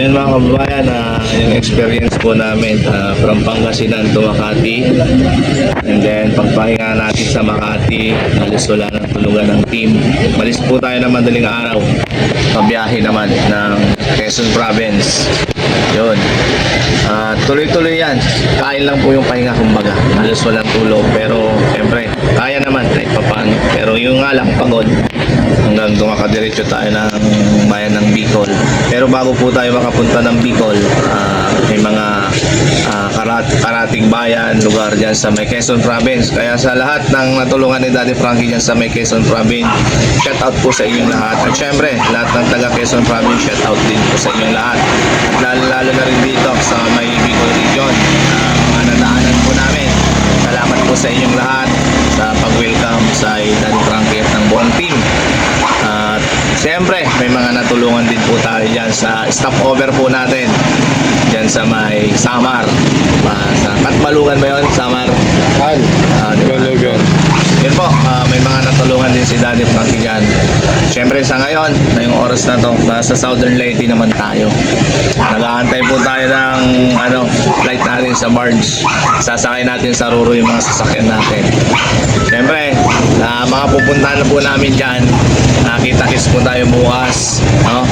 Ayun mga kababayan, yung experience po namin from Pangasinan to Makati. And then pagpahinga natin sa Makati, alis wala ng tulugan ng team. Malis po tayo ng madaling araw. Pabiyahe naman ng Quezon Province. Yun. Tuloy-tuloy yan. Kain lang po yung pahinga kumbaga. Halos walang tulog. Pero siyempre, kaya naman kahit papaano. Pero yung nga lang, pagod. Hanggang dumakadiretso tayo ng bayan ng Bicol. Pero bago po tayo makapunta ng Bicol, may mga karating bayan, lugar dyan sa may Quezon Province. Kaya sa lahat ng natulungan ni Daddy Frankie dyan sa may Quezon Province, shout out po sa inyong lahat. At syempre, lahat ng taga Quezon Province, shout out din po sa inyong lahat. At lalo na rin dito sa may Bicol region, mga nadaanan po namin. Salamat po sa inyong lahat sa pag-welcome sa Daddy Frankie at ng buong team. At siyempre, may mga natulungan din po tayo dyan sa stopover po natin dyan sa may Samar. Sa Katmalugan ba yun? Samar? Katmalugan. Yun po, may mga natulungan din si Daddy Frankie dyan. Siyempre sa ngayon, ngayong oras na to, nasa Southern Leyte naman tayo. Nag-aantay po tayo ng flight natin sa barge. Sasakay natin sa Ruro yung mga sasakyan natin. Siyempre, mga pupuntahan na po namin dyan. Nakita-kits po tayo bukas. No?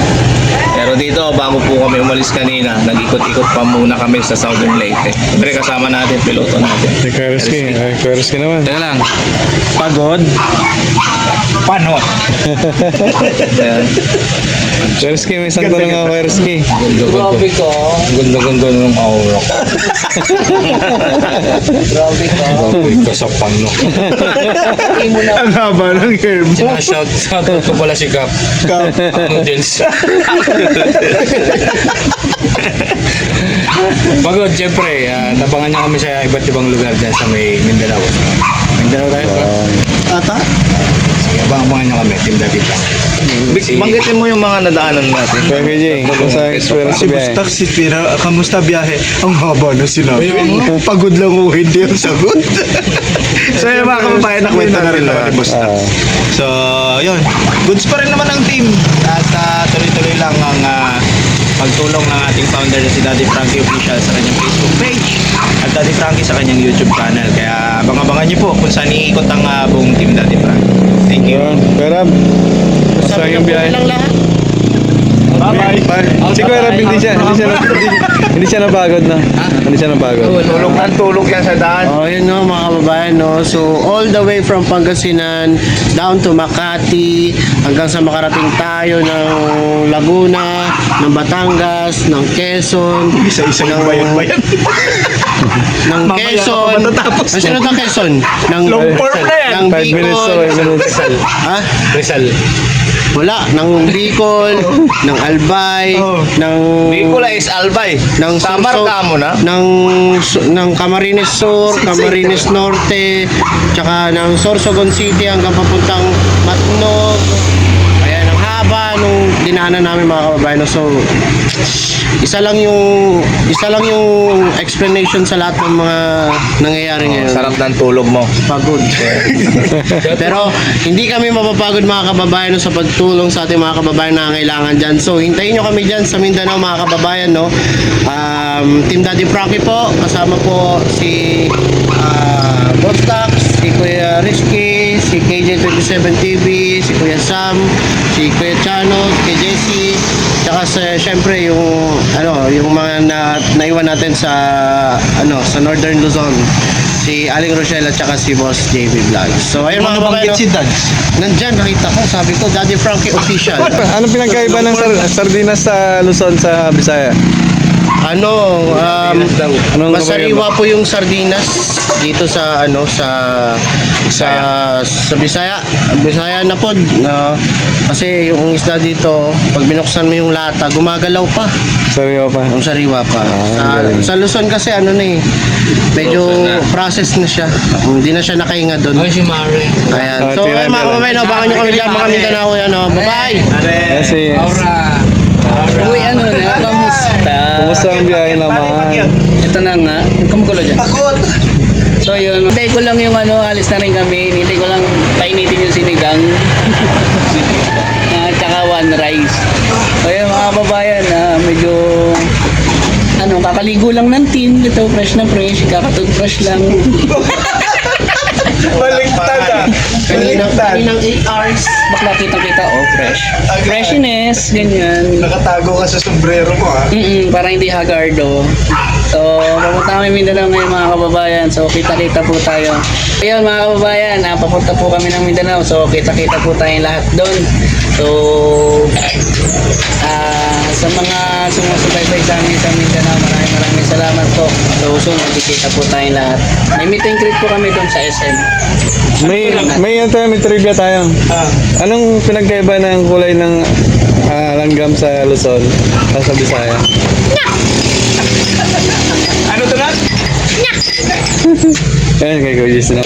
Pero dito, bago po kami umalis kanina, nag-ikot-ikot pa muna kami sa Southern Leyte. Siyempre kasama natin, piloto natin. Si Kwerski naman. Teka lang. Pagod? Paano? Kwerski, may isang tanong ako, Kwerski. Grabe ka. Ganda-ganda ng aura ko. Grabe ka. Grabe ka sa pano. Ang haba ng hair mo. Shout out ko pala si Cap. Noodles. Pagod, syempre. Tabangan niyo kami sa iba't ibang lugar dyan sa may Mindanao. Mindanao tayo ba? Ata? Sige, abangan niyo kami. Team Daddy Frank. Banggitin mo yung mga nadaanan natin. Kaya Jay, sa experience biyahe. Si Pira, kamusta biyahe? Ang haba na sinabi. Pagod lang o hindi ang sagot. So yun mga kababayan, nakwenta na rin naman ni Boss Tax. So yun, goods pa rin naman ang team. At tuloy-tuloy lang ang pagtulong ng ating founder na si Daddy Frankie Official sa kanyang Facebook page at Daddy Frankie sa kanyang YouTube channel. Kaya abang-abangan niyo po kung saan iikot ang buong team Daddy Frankie. Thank you. Kuya Rab, sa yung biyahe. Bye-bye. Si Kuya Rab, hindi siya napagod na. Hindi siya napagod. Tulog yan sa daan. Oh, yun no, mga kababayan, no. So, all the way from Pangasinan down to Makati hanggang sa makarating tayo ng Laguna, ng Batangas, ng Quezon, isa-isa ng bayan-bayan. ng Quezon. Nasunod ng Quezon. Ng Long form na yan. Ng 5 minutes to 5 minutes. Ha? Rizal. Wala, ng Bicol, ng Albay, ng Bicol is Albay. ng Samar ka mo na. ng Camarines Sur, Camarines Norte, tsaka ng Sorsogon City hanggang papuntang Matnog. Kaya ang haba nung dinaanan namin mga kababayan. So isa lang yung explanation sa lahat ng mga nangyayari ngayon. Sarap ng tulog mo. Pagod. Pero hindi kami mapapagod mga kababayan sa pagtulong sa ating mga kababayan na kailangan dyan. So hintayin nyo kami dyan sa Mindanao mga kababayan, no? Team Daddy Frankie po, kasama po si Boss Tax, si Kuya Rizky, si KJ27 TV, si Kuya Sam, si Kuya Chano, si Kuya Jesse, tsaka syempre yung mga naiwan natin sa sa Northern Luzon, si Aling Rochelle at saka si Boss JB Vlog. So ayun mga kababayan, si Dads nandyan, nakita ko, sabi ko Daddy Frankie Official. Anong pinagkaiba ng sardinas sa Luzon sa Bisaya? Masariwa po yung sardinas dito sa sa Bisaya na po, kasi yung isda dito pag binuksan mo yung lata gumagalaw pa, Sariwa pa. yung sariwa pa. Sa Luzon kasi medyo process na siya, hindi na siya nakahinga doon. Ay, si Mare. Ayan. So mga kababayan, abangan nyo kami dyan, mga Mindanao yan. Bye bye. Kasi, Aura. Uy, kumusta ang biyahe naman? Ito na nga. Kumukulo dyan. So yun, hintay ko lang yung alis na rin kami. Hintay ko lang painitin yung sinigang. Tsaka one rice. So yun mga kababayan, medyo kakaligo lang ng team. Ito, fresh na fresh. Kakatoothbrush lang. Baliktad. Kaninang 8 hours. Bakla kitang-kita, oh, fresh. Freshness, ganyan. Nakatago ka sa sombrero mo ha. Para hindi hagardo. So, papunta kami Mindanao ngayon mga kababayan. So, kita-kita po tayo. Ayun mga kababayan, papunta po kami ng Mindanao. So, kita-kita po tayong lahat doon. So, sa mga sumusubaybay sa amin sa Mindanao, maraming salamat po. So, soon, magkikita po tayong lahat. May meet and greet po kami doon sa SM. May trivia tayo. Anong pinagkaiba ng kulay ng langgam sa Luzon at sa Bisaya? Ano to na? Ayan, kay Kuya JC na.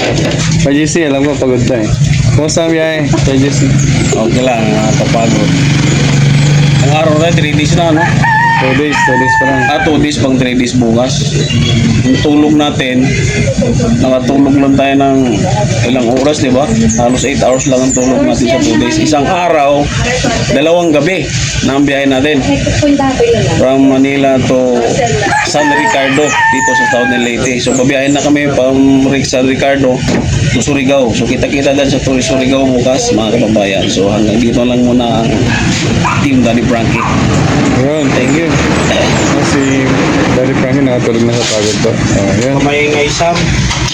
Kuya JC, alam ko, pagod na eh. Kumusta ang biyahe, Kuya JC? Okay lang, nakakapagod. Ang araw na, 3 days na, no? 2 days pa lang. 2 days pang 3 days bukas. Yung tulog natin, nakatulog lang tayo ng ilang oras, di ba? Halos 8 hours lang ang tulog natin sa 2 days. Isang araw, 2 gabi na ang biyahe natin. From Manila to San Ricardo, dito sa South del Leyte. So, pabiyahin na kami pang San Ricardo to Surigao. So, kita-kita dyan sa Surigao bukas, mga kababayan. So, hanggang dito lang muna ang Team Daddy Frankie. Ayun, thank you. Si Daddy Frankie nakatulog na sa pagod to. Ayun. Maingay Sam.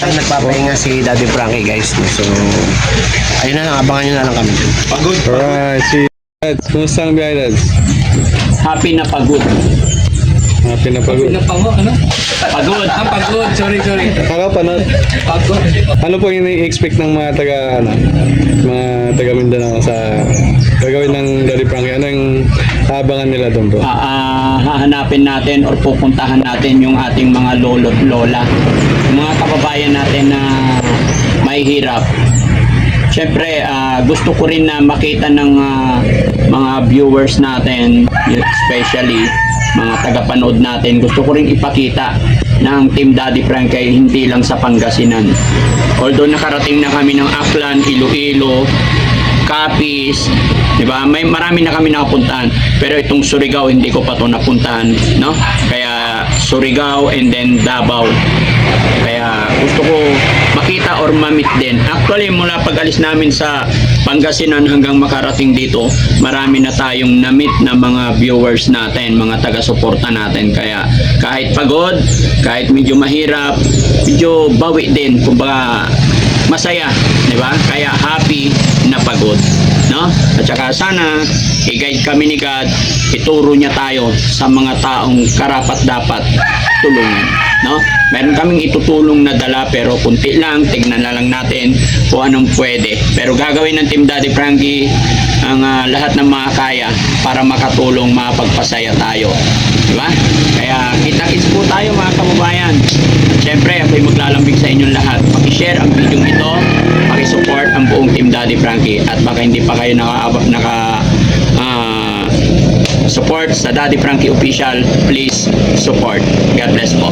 Nagpapahinga si Daddy Frankie guys. So, ayun na lang, abangan nyo na lang kami. Pagod. Alright, si Dads. Kumusta ang biyahe, Dads? Happy na pagod. Happy na pagod. Pagod. Pagod. Sorry. Kaka pa na, Pagod. ano po yung i-expect ng mga mga taga Mindanao sa gagawin ng Daddy Frankie? Ano yung abangan nila doon po? Hahanapin natin or pupuntahan natin yung ating mga lolo't lola. Yung mga kababayan natin na may hirap. Siyempre, gusto ko rin na makita ng mga viewers natin, especially mga tagapanood natin, gusto ko rin ipakita na ang Team Daddy Frankie ay hindi lang sa Pangasinan. Although nakarating na kami ng Aklan, Iloilo, Capiz, di ba? Marami na kami nakapuntahan. Pero itong Surigao hindi ko pa to napuntahan, no? Kaya Surigao and then Davao. Kaya gusto ko makita or mamit din. Actually, mula pag-alis namin sa Pangasinan hanggang makarating dito, marami na tayong namit na mga viewers natin, mga taga-suporta natin. Kaya kahit pagod, kahit medyo mahirap, medyo bawi din. Kumbaga, masaya, di ba? Kaya happy na pagod, no? At saka sana i-guide kami ni God, ituro niya tayo sa mga taong karapat dapat tulungan, no? Meron kaming itutulong na dala pero kunti lang, tignan na lang natin kung anong pwede. Pero gagawin ng Team Daddy Frankie ang lahat ng makakaya para makatulong, mapagpasaya tayo, di ba? Kaya kita-kits po tayo mga kababayan. Siyempre, ako'y maglalambing sa inyong lahat. Paki-share ang video ito, paki-support ang buong Team Daddy Frankie. At baka hindi pa kayo support sa Daddy Frankie Official, please support. God bless po.